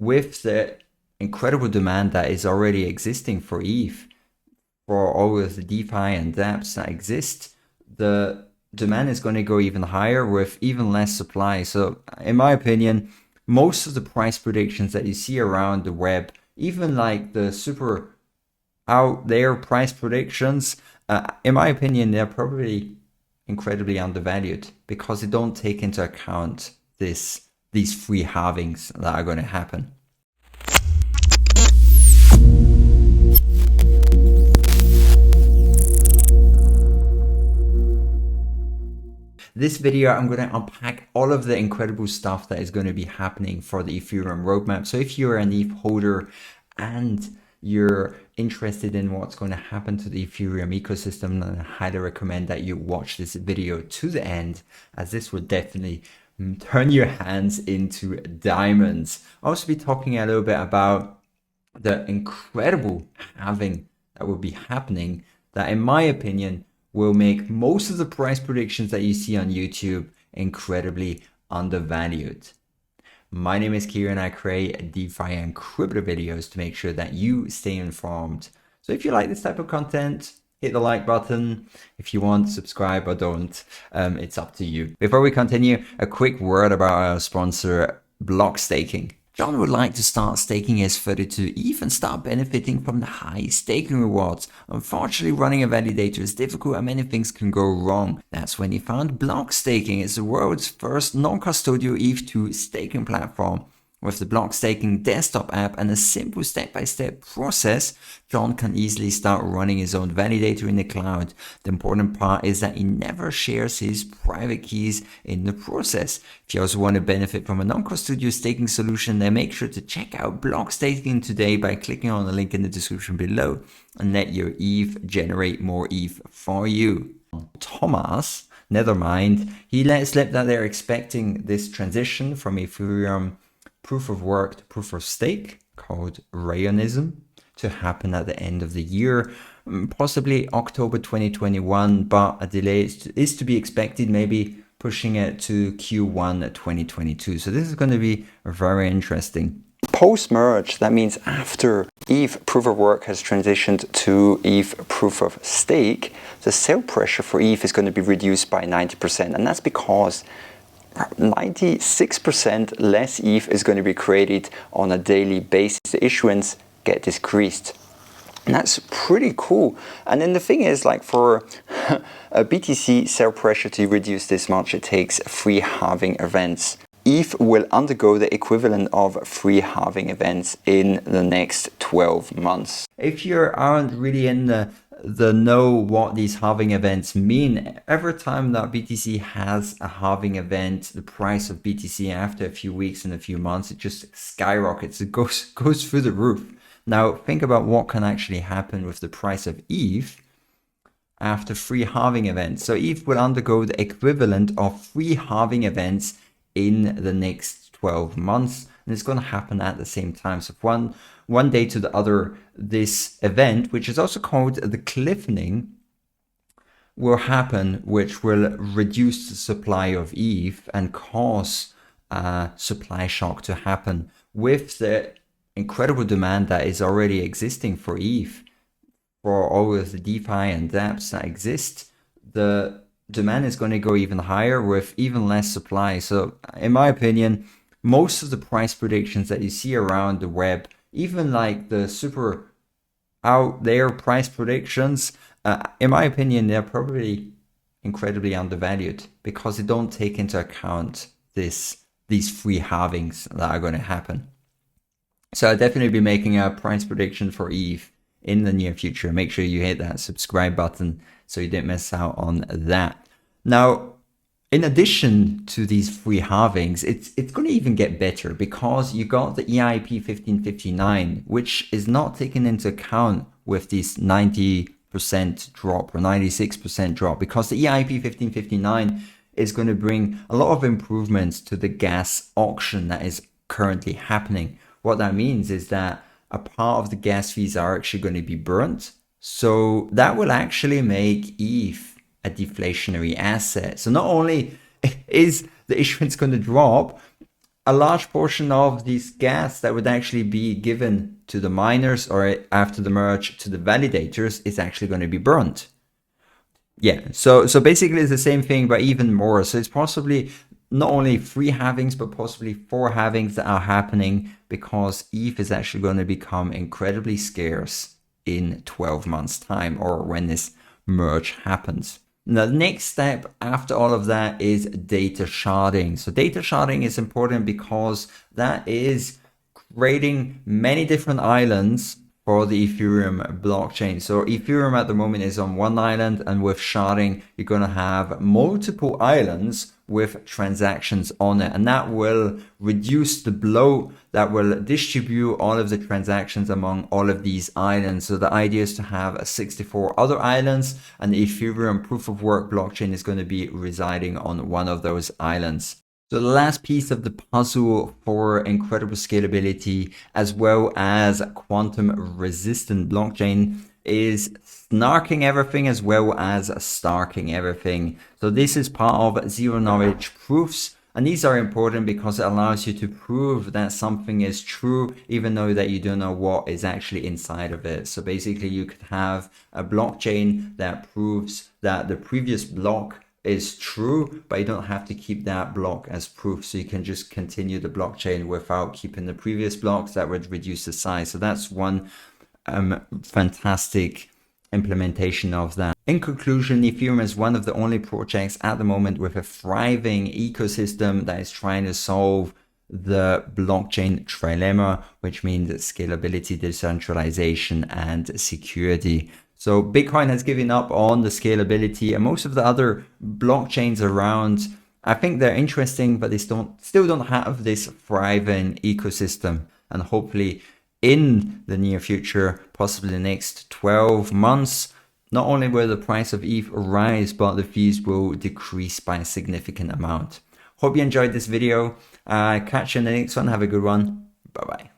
with the incredible demand that is already existing for ETH, for all of the DeFi and dApps that exist, the demand is going to go even higher with even less supply. So in my opinion, most of the price predictions that you see around the web, even like the super out there price predictions, in my opinion, they're probably incredibly undervalued because they don't take into account these free halvings that are going to happen. This video, I'm going to unpack all of the incredible stuff that is going to be happening for the Ethereum roadmap. So if you're an ETH holder and you're interested in what's going to happen to the Ethereum ecosystem, then I highly recommend that you watch this video to the end, as this will definitely turn your hands into diamonds. I'll also be talking a little bit about the incredible halving that will be happening, that in my opinion will make most of the price predictions that you see on YouTube incredibly undervalued. My name is Kierin and I create DeFi and crypto videos to make sure that you stay informed. So if you like this type of content, hit the like button. If you want, subscribe or don't. It's up to you. Before we continue, a quick word about our sponsor, block staking. John would like to start staking his 32 ETH and start benefiting from the high staking rewards. Unfortunately, running a validator is difficult and many things can go wrong. That's when he found block staking. It's the world's first non-custodial ETH2 staking platform. With the block staking desktop app and a simple step-by-step process, John can easily start running his own validator in the cloud. The important part is that he never shares his private keys in the process. If you also want to benefit from a non-custodial staking solution, then make sure to check out block staking today by clicking on the link in the description below and let your ETH generate more ETH for you. Thomas, never mind, he let slip that they're expecting this transition from Ethereum proof of work to proof of stake, called Rayonism, to happen at the end of the year, possibly October 2021, but a delay is to be expected, maybe pushing it to Q1 2022. So this is going to be very interesting. Post-merge, that means after ETH proof of work has transitioned to ETH proof of stake, the sale pressure for ETH is going to be reduced by 90%, and that's because 96% less ETH is going to be created on a daily basis. The issuance get decreased. And that's pretty cool. And then the thing is, like, for a BTC sell pressure to reduce this much, it takes free halving events. ETH will undergo the equivalent of free halving events in the next 12 months. If you aren't really in the know what these halving events mean, every time that BTC has a halving event, the price of BTC after a few weeks and a few months, it just skyrockets. It goes through the roof. Now think about what can actually happen with the price of ETH after free halving events. So ETH will undergo the equivalent of free halving events in the next 12 months. And it's going to happen at the same time. So one day to the other, this event, which is also called the cliffening, will happen, which will reduce the supply of ETH and cause a supply shock to happen. With the incredible demand that is already existing for ETH, for all of the DeFi and dApps that exist, the demand is going to go even higher with even less supply. So in my opinion, most of the price predictions that you see around the web, even like the super out there price predictions, in my opinion, they're probably incredibly undervalued because they don't take into account these free halvings that are going to happen. So I'll definitely be making a price prediction for ETH in the near future. Make sure you hit that subscribe button so you don't miss out on that. Now, in addition to these free halvings, it's going to even get better because you got the EIP 1559, which is not taken into account with this 90% drop or 96% drop, because the EIP 1559 is going to bring a lot of improvements to the gas auction that is currently happening. What that means is that a part of the gas fees are actually going to be burnt. So that will actually make ETH a deflationary asset. So not only is the issuance going to drop, a large portion of this gas that would actually be given to the miners or after the merge to the validators is actually going to be burned. Yeah, so basically it's the same thing, but even more. So it's possibly not only 3 halvings, but possibly 4 halvings that are happening because ETH is actually going to become incredibly scarce in 12 months time, or when this merge happens. Now, the next step after all of that is data sharding. So data sharding is important because that is creating many different islands for the Ethereum blockchain. So Ethereum at the moment is on one island, and with sharding, you're going to have multiple islands with transactions on it, and that will reduce the bloat, that will distribute all of the transactions among all of these islands. So the idea is to have 64 other islands, and the Ethereum proof of work blockchain is going to be residing on one of those islands. So the last piece of the puzzle for incredible scalability as well as quantum resistant blockchain is snarking everything as well as starking everything. So this is part of zero knowledge proofs, and these are important because it allows you to prove that something is true even though that you don't know what is actually inside of it. So basically you could have a blockchain that proves that the previous block is true, but you don't have to keep that block as proof. So you can just continue the blockchain without keeping the previous blocks. That would reduce the size. So that's one fantastic implementation of that. In conclusion, Ethereum is one of the only projects at the moment with a thriving ecosystem that is trying to solve the blockchain trilemma, which means scalability, decentralization, and security. So Bitcoin has given up on the scalability, and most of the other blockchains around, I think they're interesting, but they still don't have this thriving ecosystem. And hopefully in the near future, possibly the next 12 months, not only will the price of ETH rise, but the fees will decrease by a significant amount. Hope you enjoyed this video. Catch you in the next one. Have a good one. Bye-bye.